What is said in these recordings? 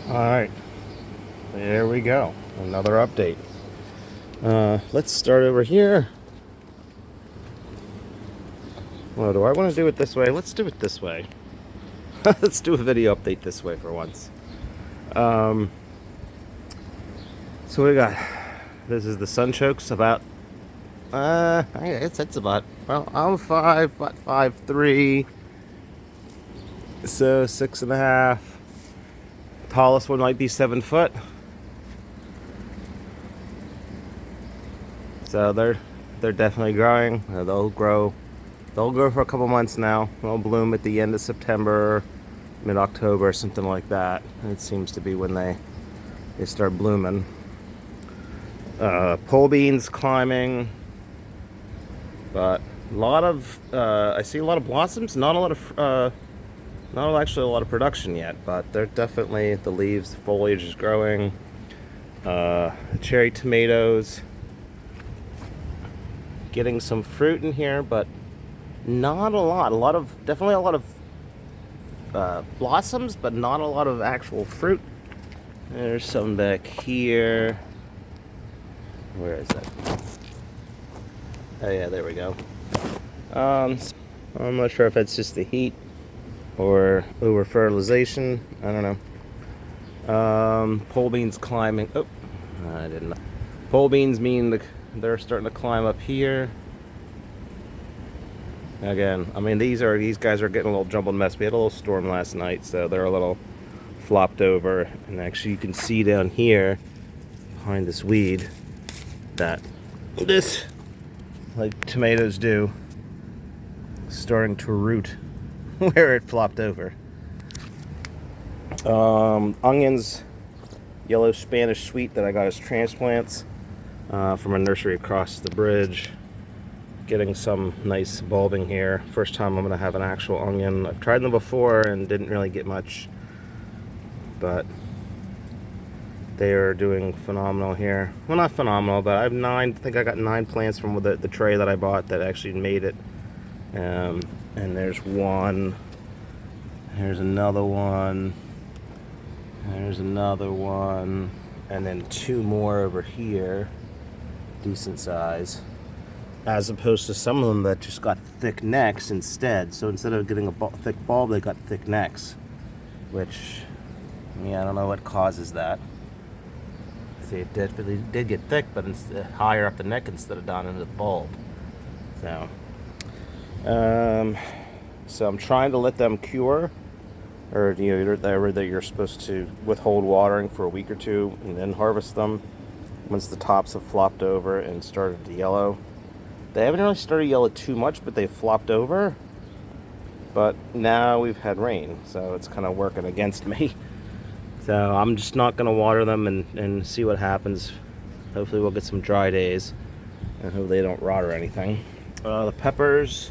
Alright, there we go. Another update. Let's start over here. Well, do I want to do it this way? Let's do it this way. Let's do a video update this way for once. So what we got? This is the Sunchokes about, it's about, well, I'm about 5'3", so 6.5. Tallest one might be 7 foot. So they're definitely growing. They'll grow for a couple months now. They'll bloom at the end of September, mid-October, something like that. It seems to be when they start blooming. Pole beans climbing, but a lot of I see a lot of blossoms. Not actually a lot of production yet, but they're definitely, the leaves, the foliage is growing. Cherry tomatoes, getting some fruit in here, but not a lot. Definitely a lot of blossoms, but not a lot of actual fruit. There's some back here. Where is it? Oh yeah, there we go. I'm not sure if it's just the heat or over fertilization. I don't know. Pole beans climbing. Oh, I didn't know. Pole beans mean they're starting to climb up here. Again, I mean, these guys are getting a little jumbled mess. We had a little storm last night, so they're a little flopped over. And actually, you can see down here behind this weed that this, like tomatoes do, starting to root where it flopped over. Onions, yellow Spanish sweet that I got as transplants from a nursery across the bridge. Getting some nice bulbing here. First time I'm gonna have an actual onion. I've tried them before and didn't really get much, but they are doing phenomenal here. Well, not phenomenal, but I think I got 9 plants from the tray that I bought that actually made it. And there's one. There's another one. There's another one. And then 2 more over here. Decent size. As opposed to some of them that just got thick necks instead. So instead of getting a thick bulb, they got thick necks. Which, yeah, I don't know what causes that. See, it did get thick, but higher up the neck instead of down into the bulb. So I'm trying to let them cure, or that you're supposed to withhold watering for a week or 2 and then harvest them once the tops have flopped over and started to yellow. They haven't really started to yellow too much, but they've flopped over. But now we've had rain, so it's kind of working against me. So I'm just not going to water them and see what happens. Hopefully we'll get some dry days and hope they don't rot or anything. The peppers,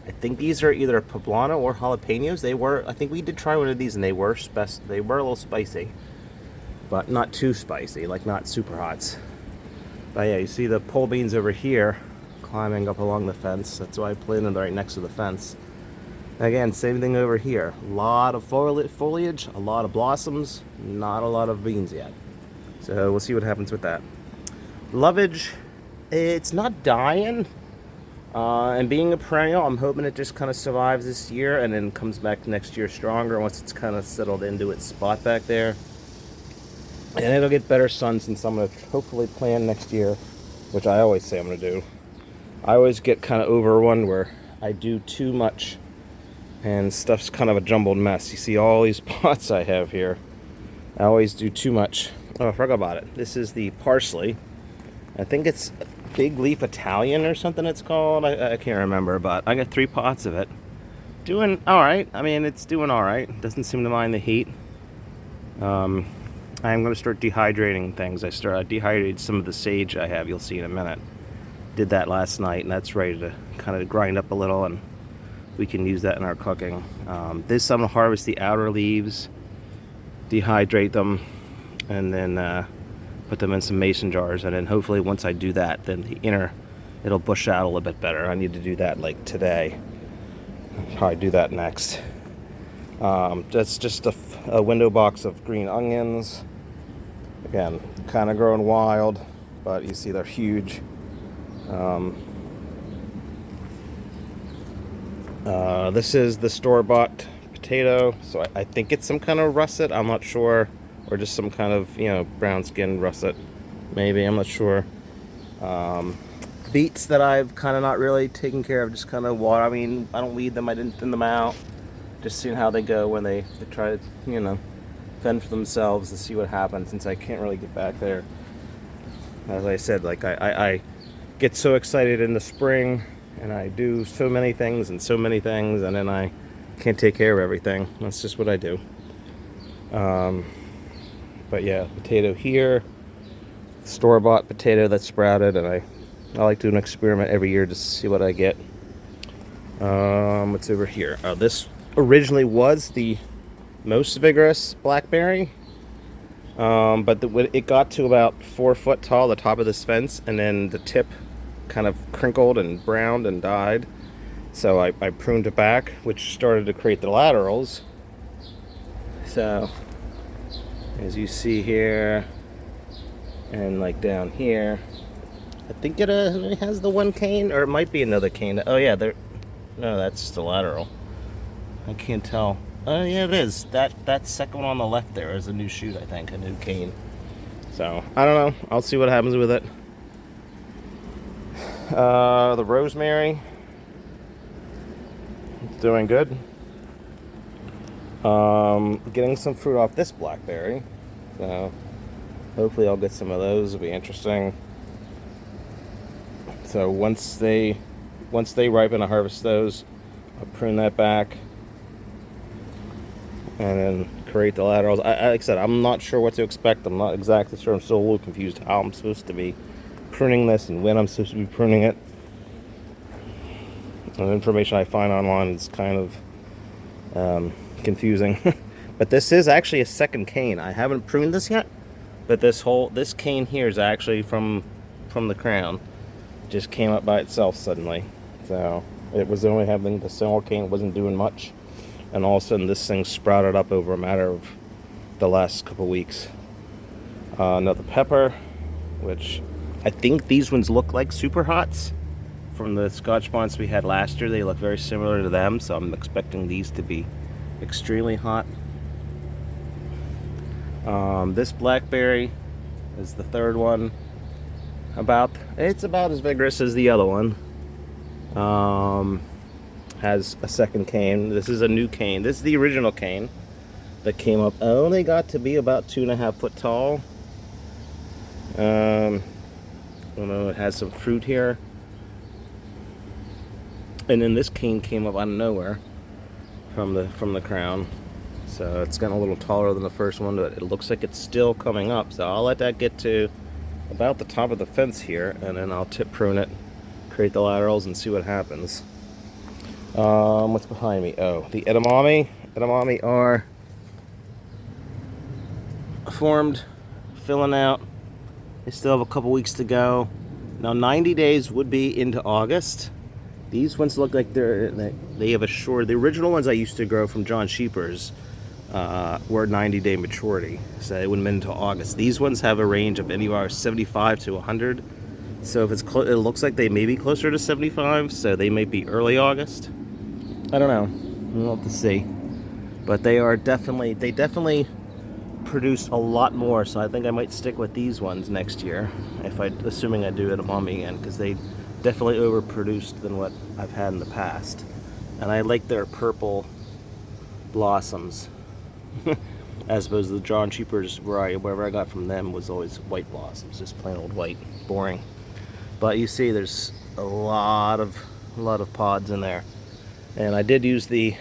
I think these are either poblano or jalapenos. I think we did try one of these and they were a little spicy, but not too spicy, like not super hots. But yeah, you see the pole beans over here climbing up along the fence. That's why I planted right next to the fence. Again, same thing over here. A lot of foliage, a lot of blossoms, not a lot of beans yet. So we'll see what happens with that. Lovage, it's not dying. And being a perennial, I'm hoping it just kind of survives this year and then comes back next year stronger once it's kind of settled into its spot back there. And it'll get better sun since I'm going to hopefully plant next year, which I always say I'm going to do. I always get kind of over one where I do too much and stuff's kind of a jumbled mess. You see all these pots I have here. I always do too much. Oh, I forgot about it. This is the parsley. I think it's Big Leaf Italian or something it's called. I can't remember, but I got 3 pots of it. Doing all right. I mean, it's doing all right. Doesn't seem to mind the heat. I'm going to start dehydrating things. I dehydrated some of the sage I have. You'll see in a minute. Did that last night, and that's ready to kind of grind up a little, and we can use that in our cooking. This I'm going to harvest the outer leaves, dehydrate them, and then put them in some mason jars. And then hopefully once I do that, then the inner, it'll bush out a little bit better. I need to do that like today. I'll probably do that next. That's just a window box of green onions. Again, kind of growing wild, but you see they're huge. This is the store-bought potato, so I think it's some kind of russet. I'm not sure, or just some kind of brown skin russet, maybe. I'm not sure. Beets that I've kind of not really taken care of, just kind of water. I mean, I don't weed them. I didn't thin them out. Just seeing how they go when they try to fend for themselves and see what happens. Since I can't really get back there, as I said, like I get so excited in the spring. And I do so many things, and then I can't take care of everything. That's just what I do. But yeah, potato here, store-bought potato that's sprouted, and I like to do an experiment every year to see what I get. What's over here? This originally was the most vigorous blackberry, but it got to about 4 foot tall, the top of this fence, and then the tip kind of crinkled and browned and died, so I pruned it back, which started to create the laterals. So as you see here, and like down here, I think it has the one cane, or it might be another cane. Oh yeah, no, that's just a lateral. I can't tell. Oh yeah, it is. That second one on the left there is a new shoot, I think, a new cane. So I don't know, I'll see what happens with it. The rosemary, doing good. Getting some fruit off this blackberry, so hopefully I'll get some of those. It'll be interesting. So once they ripen, I harvest those. I'll prune that back, and then create the laterals. Like I said, I'm not sure what to expect. I'm not exactly sure. I'm still a little confused how I'm supposed to be pruning this and when I'm supposed to be pruning it. The information I find online is kind of confusing. But this is actually a second cane. I haven't pruned this yet, but this cane here is actually from the crown. It just came up by itself suddenly. So it was only having the single cane, wasn't doing much, and all of a sudden this thing sprouted up over a matter of the last couple weeks. Another pepper, which I think these ones look like Super Hots from the Scotch Bonnets we had last year. They look very similar to them, so I'm expecting these to be extremely hot. This blackberry is the third one. It's about as vigorous as the other one. Has a second cane. This is a new cane. This is the original cane that came up. Only got to be about 2.5 foot tall. I don't know, it has some fruit here. And then this cane came up out of nowhere from the crown. So it's getting a little taller than the first one, but it looks like it's still coming up. So I'll let that get to about the top of the fence here, and then I'll tip prune it, create the laterals, and see what happens. What's behind me? Oh, the edamame. Edamame are formed, filling out. They still have a couple weeks to go. Now 90 days would be into August. These ones look like they have a short. The original ones I used to grow from John Sheepers were 90-day maturity, so they wouldn't have been until August. These ones have a range of anywhere 75 to 100. So if it looks like they may be closer to 75, so they may be early August. I don't know. We'll have to see. But they definitely produce a lot more, so I think I might stick with these ones next year, assuming I do edamame again, because they definitely overproduced than what I've had in the past. And I like their purple blossoms as opposed to the John Sheepers wherever I got from them was always white blossoms, just plain old white, boring. But you see there's a lot of pods in there. And I did use the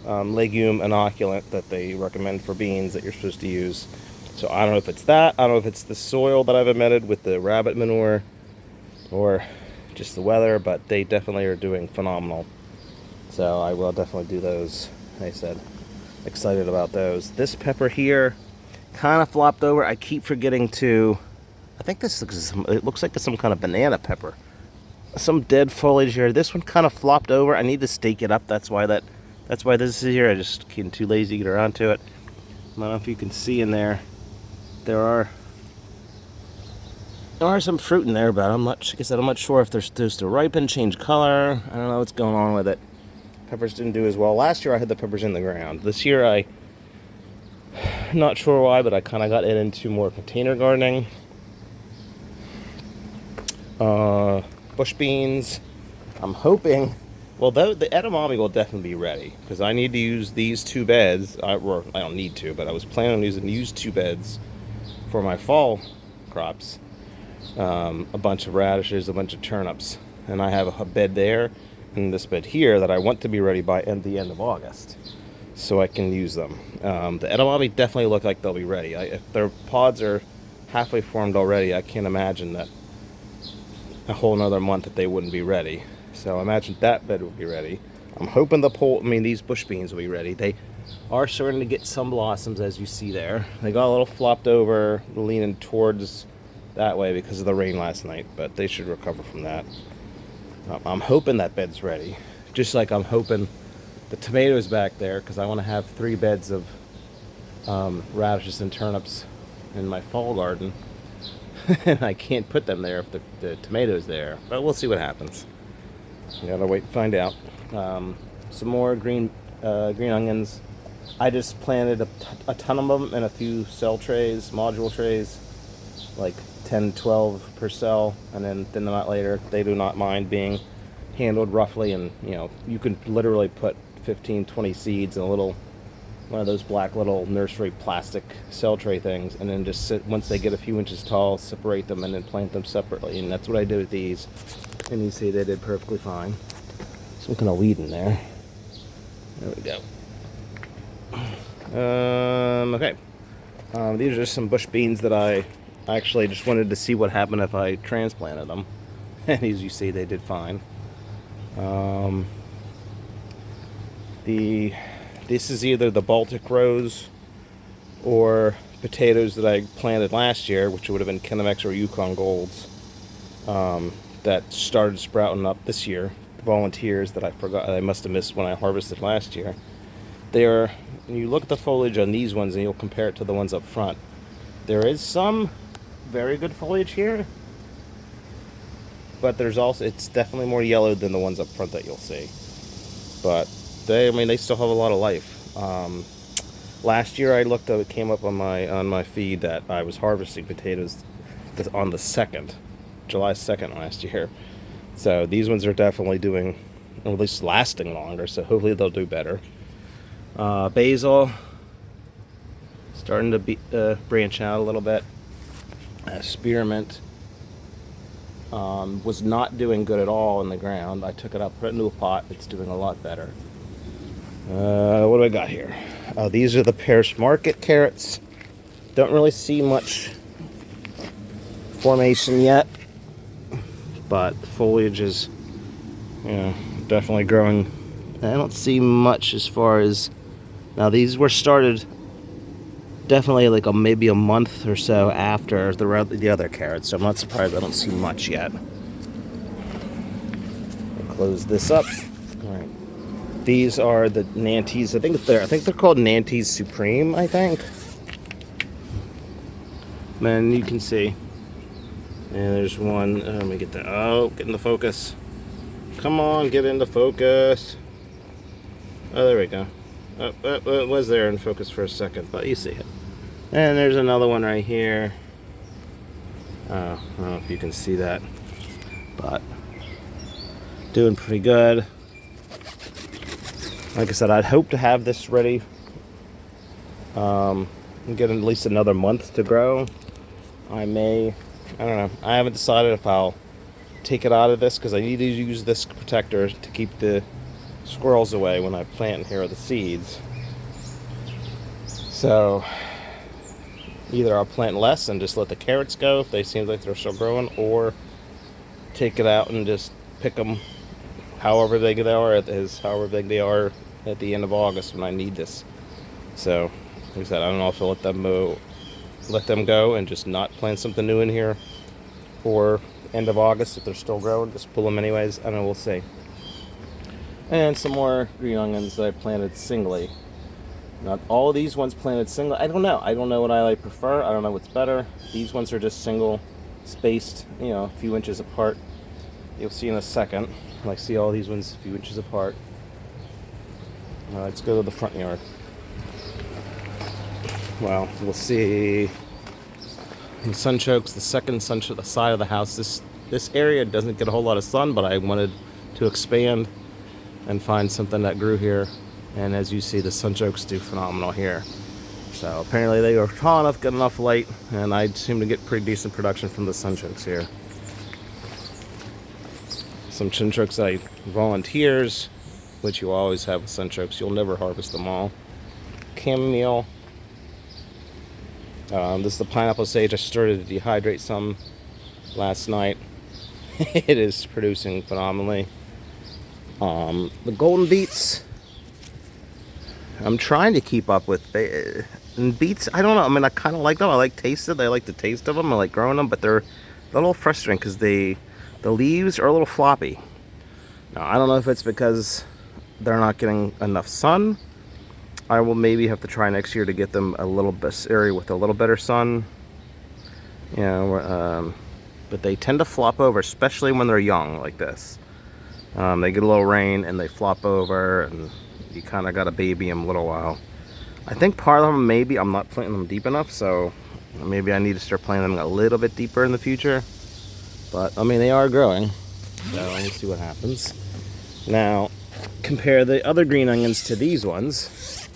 legume inoculant that they recommend for beans that you're supposed to use. So I don't know if it's that, I don't know if it's the soil that I've emitted with the rabbit manure or just the weather, but they definitely are doing phenomenal. So I will definitely do those. Like I said, excited about those. This pepper here kind of flopped over. I keep forgetting to, I think it looks like it's some kind of banana pepper. Some dead foliage here. This one kind of flopped over. I need to stake it up. That's why that That's why this is here. I just getting too lazy to get around to it. I don't know if you can see in there. There are some fruit in there, but like I said, I'm not sure if they're supposed to ripen, change color. I don't know what's going on with it. Peppers didn't do as well. Last year I had the peppers in the ground. This year not sure why, but I kind of got into more container gardening. Bush beans. I'm hoping, well, though the edamame will definitely be ready because I need to use these 2 beds. I don't need to, but I was planning on using these 2 beds for my fall crops. A bunch of radishes, a bunch of turnips, and I have a bed there and this bed here that I want to be ready by the end of August, so I can use them. The edamame definitely look like they'll be ready. If their pods are halfway formed already, I can't imagine that a whole another month that they wouldn't be ready. So I imagine that bed will be ready. I'm hoping these bush beans will be ready. They are starting to get some blossoms, as you see there. They got a little flopped over, leaning towards that way because of the rain last night, but they should recover from that. I'm hoping that bed's ready. Just like I'm hoping the tomatoes back there, because I want to have 3 beds of radishes and turnips in my fall garden. And I can't put them there if the tomatoes there, but we'll see what happens. You gotta wait and find out. Some more green onions. I just planted a ton of them in a few cell trays, module trays, like 10, 12 per cell, and then a night later, they do not mind being handled roughly, and you can literally put 15, 20 seeds in one of those black little nursery plastic cell tray things, and then just once they get a few inches tall, separate them and then plant them separately. And that's what I did with these, and you see they did perfectly fine. Some kind of weed in there. There we go. Okay. These are just some bush beans that I actually just wanted to see what happened if I transplanted them. And as you see, they did fine. This is either the Baltic Rose or potatoes that I planted last year, which would have been Kennemex or Yukon Golds, that started sprouting up this year. Volunteers that I must have missed when I harvested last year. When you look at the foliage on these ones and you'll compare it to the ones up front, there is some very good foliage here, but it's definitely more yellow than the ones up front that you'll see. But they still have a lot of life. Last year it came up on my feed that I was harvesting potatoes on the 2nd, July 2nd last year. So these ones are definitely doing, or at least lasting longer, so hopefully they'll do better. Basil, starting to branch out a little bit. Spearmint was not doing good at all in the ground. I took it up, put it into a pot. It's doing a lot better. What do I got here? These are the Paris Market carrots. Don't really see much formation yet, but foliage is definitely growing. I don't see much as far as, now these were started definitely like maybe a month or so after the other carrots, so I'm not surprised I don't see much yet. I'll close this up. All right. These are the Nantes. I think they're called Nantes Supreme, I think. And you can see. And there's one. Let me get that. Oh, get in the focus. Come on, get into focus. Oh, there we go. It was there in focus for a second, but you see it. And there's another one right here. I don't know if you can see that, but doing pretty good. Like I said, I'd hope to have this ready and get at least another month to grow. I don't know. I haven't decided if I'll take it out of this because I need to use this protector to keep the squirrels away when I plant here the seeds. So either I'll plant less and just let the carrots go if they seem like they're still growing, or take it out and just pick them however big they are at the end of August when I need this. So like I said, I don't know if I'll let them go and just not plant something new in here, or end of August if they're still growing, just pull them anyways. I don't know, we'll see. And some more green onions that I planted singly. Not all of these ones planted single. I don't know. I don't know what I like prefer. I don't know what's better. These ones are just single, spaced, you know, a few inches apart. You'll see in a second. Like, see all these ones a few inches apart. Let's go to the front yard. Well, we'll see. The sunchokes, the second sunchoke, the side of the house. This area doesn't get a whole lot of sun, but I wanted to expand and find something that grew here. And as you see, the sunchokes do phenomenal here. So apparently they are tall enough, get enough light, and I seem to get pretty decent production from the sunchokes here. Some sunchokes I volunteers, which you always have with sunchokes. You'll never harvest them all. Chamomile. This is the pineapple sage. I started to dehydrate some last night. It is producing phenomenally. The golden beets, I'm trying to keep up with. And beets, I don't know. I mean, I kind of like them. I like taste it. I like the taste of them. I like growing them, but they're a little frustrating because the leaves are a little floppy. Now, I don't know if it's because they're not getting enough sun. I will maybe have to try next year to get them a little bit area with a little better sun. You know, but they tend to flop over, especially when they're young like this. They get a little rain and they flop over, and you kind of got to baby them a little while. I think part of them, maybe I'm not planting them deep enough, so maybe I need to start planting them a little bit deeper in the future. But I mean, they are growing, so let me see what happens. Now, compare the other green onions to these ones,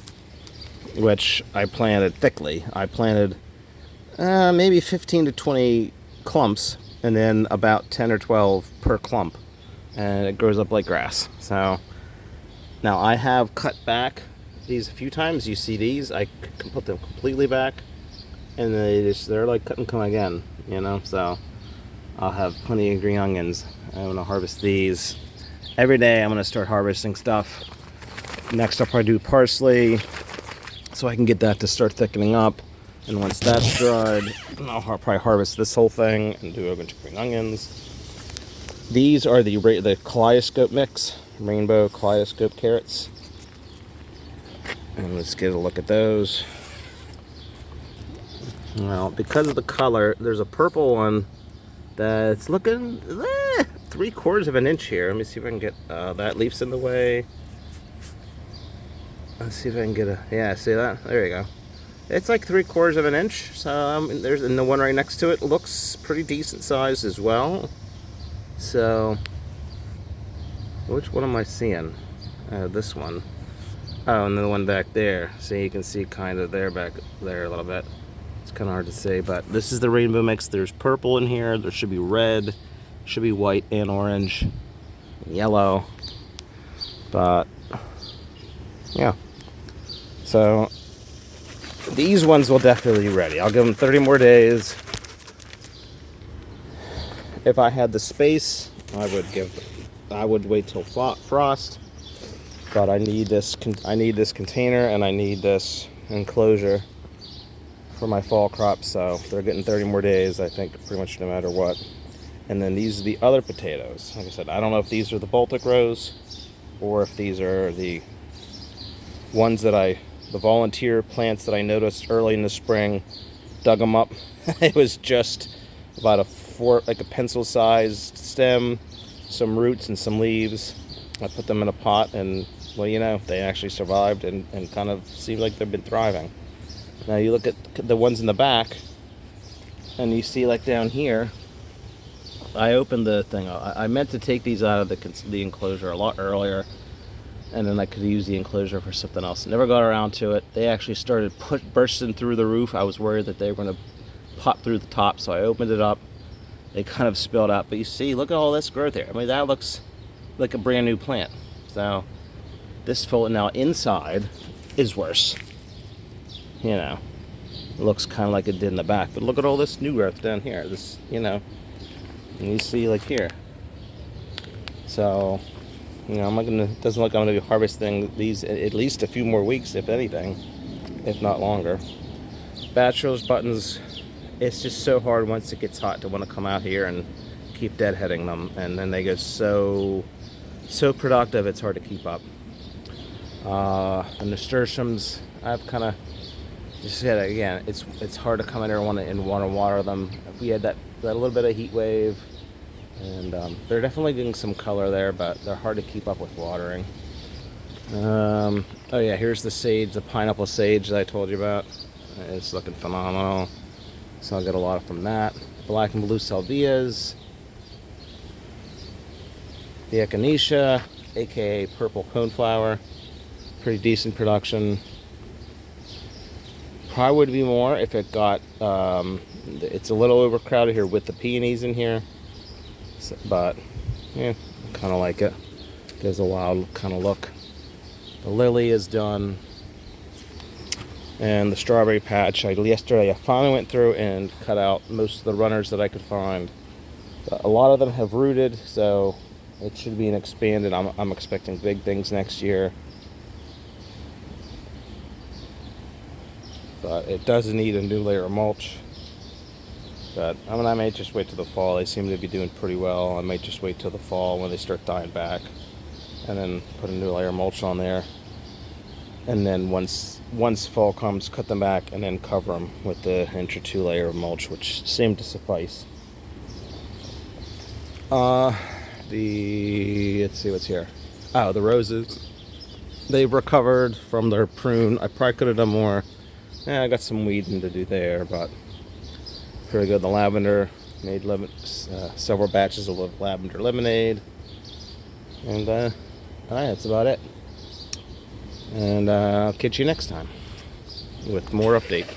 which I planted thickly. I planted maybe 15 to 20 clumps, and then about 10 or 12 per clump, and it grows up like grass. So now I have cut back these a few times. You see these, I can put them completely back, and they're like cut and come again, you know. So I'll have plenty of green onions. I'm gonna harvest these every day. I'm gonna start harvesting stuff. Next I'll probably do parsley, so I can get that to start thickening up. And once that's dried, I'll probably harvest this whole thing and do a bunch of green onions. These are the kaleidoscope mix, rainbow kaleidoscope carrots. And let's get a look at those. Well, because of the color, there's a purple one that's looking 3/4 of an inch here. Let me see if I can get that leaf's in the way. Let's see if I can get yeah, see that? There you go. It's like 3/4 of an inch. So there's, and the one right next to it looks pretty decent size as well. So, which one am I seeing? This one. Oh, and then the one back there. So you can see kind of there, back there a little bit. It's kind of hard to say, but this is the rainbow mix. There's purple in here. There should be red, should be white and orange, and yellow. But yeah. So these ones will definitely be ready. I'll give them 30 more days. If I had the space, I would wait till frost. But I need this container, and I need this enclosure for my fall crop. So they're getting 30 more days, I think, pretty much no matter what. And then these are the other potatoes. Like I said, I don't know if these are the Baltic Rose or if these are the ones that the volunteer plants that I noticed early in the spring. Dug them up. It was just about like a pencil-sized stem, some roots and some leaves. I put them in a pot, and well, you know, they actually survived and kind of seem like they've been thriving. Now you look at the ones in the back, and you see like down here, I opened the thing. I meant to take these out of the enclosure a lot earlier, and then I could use the enclosure for something else. Never got around to it. They actually started bursting through the roof. I was worried that they were going to pop through the top, so I opened it up. They kind of spilled out, but you see, look at all this growth here. I mean, that looks like a brand new plant. So this full now inside is worse. You know, it looks kind of like it did in the back, but look at all this new growth down here. This, you know, and you see like here. So, you know, doesn't look like I'm gonna be harvesting these at least a few more weeks, if anything, if not longer. Bachelor's buttons, it's just so hard once it gets hot to want to come out here and keep deadheading them, and then they go so so productive, it's hard to keep up. The nasturtiums, I've kind of just said it again. It's hard to come in there and want to water them. We had that little bit of heat wave, and they're definitely getting some color there, but they're hard to keep up with watering. Oh yeah, here's the sage, the pineapple sage that I told you about. It's looking phenomenal. So I'll get a lot from that. Black and blue salvias. The echinacea, aka purple coneflower. Pretty decent production. Probably would be more if it got, it's a little overcrowded here with the peonies in here. So, but, yeah, kind of like it. Gives a wild kind of look. The lily is done. And the strawberry patch, yesterday I finally went through and cut out most of the runners that I could find. A lot of them have rooted, so it should be an expanded. I'm expecting big things next year. But it does need a new layer of mulch. But I may just wait till the fall. They seem to be doing pretty well. I might just wait till the fall when they start dying back, and then put a new layer of mulch on there. And then once fall comes, cut them back and then cover them with the 1 or 2 layer of mulch, which seemed to suffice. Let's see what's here. Oh, the roses. They've recovered from their prune. I probably could have done more. Yeah, I got some weeding to do there, but pretty good. The lavender, made several batches of lavender lemonade. And alright, that's about it. And I'll catch you next time with more update.